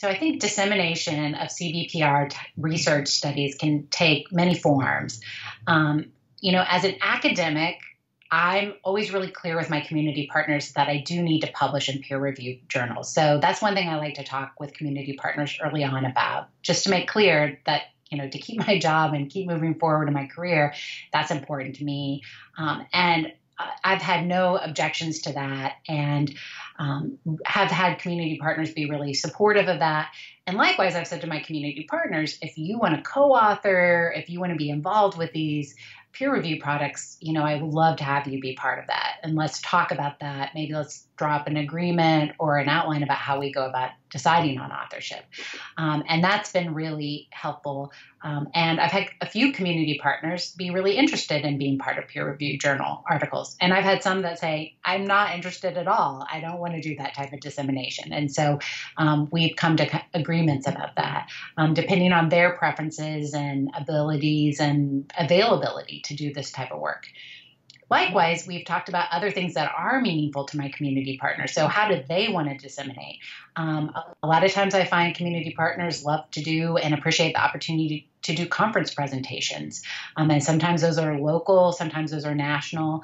So I think dissemination of CBPR research studies can take many forms. As an academic, I'm always really clear with my community partners that I do need to publish in peer-reviewed journals. So that's one thing I like to talk with community partners early on about, just to make clear that, to keep my job and keep moving forward in my career, that's important to me. And I've had no objections to that, and have had community partners be really supportive of that. And likewise, I've said to my community partners, if you want to co-author, if you want to be involved with these peer review products, I would love to have you be part of that. And let's talk about that. Maybe let's draw up an agreement or an outline about how we go about deciding on authorship. And that's been really helpful. And I've had a few community partners be really interested in being part of peer review journal articles. And I've had some that say, I'm not interested at all. I don't want to do that type of dissemination. And so we've come to agreements about that, depending on their preferences and abilities and availability to do this type of work. Likewise, we've talked about other things that are meaningful to my community partners. So how do they want to disseminate? A lot of times I find community partners love to do and appreciate the opportunity to do conference presentations. And sometimes those are local, sometimes those are national.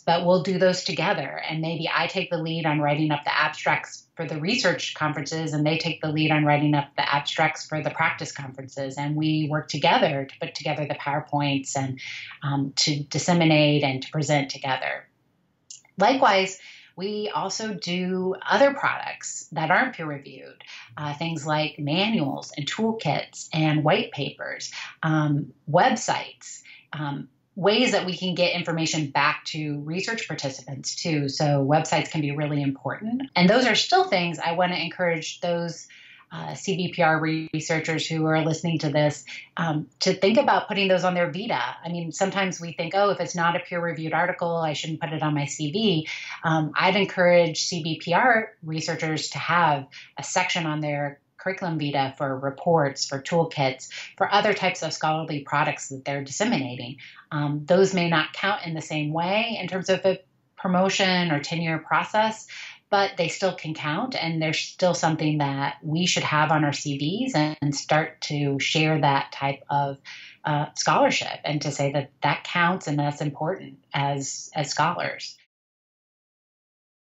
But we'll do those together. And maybe I take the lead on writing up the abstracts for the research conferences, and they take the lead on writing up the abstracts for the practice conferences. And we work together to put together the PowerPoints and to disseminate and to present together. Likewise, we also do other products that aren't peer-reviewed, things like manuals and toolkits and white papers, websites, ways that we can get information back to research participants too. So websites can be really important. And those are still things I want to encourage those CBPR researchers who are listening to this to think about putting those on their vita. I mean, sometimes we think, if it's not a peer-reviewed article, I shouldn't put it on my CV. I'd encourage CBPR researchers to have a section on their curriculum vita for reports, for toolkits, for other types of scholarly products that they're disseminating. Those may not count in the same way in terms of a promotion or tenure process, but they still can count, and there's still something that we should have on our CVs and start to share that type of scholarship and to say that that counts and that's important as scholars.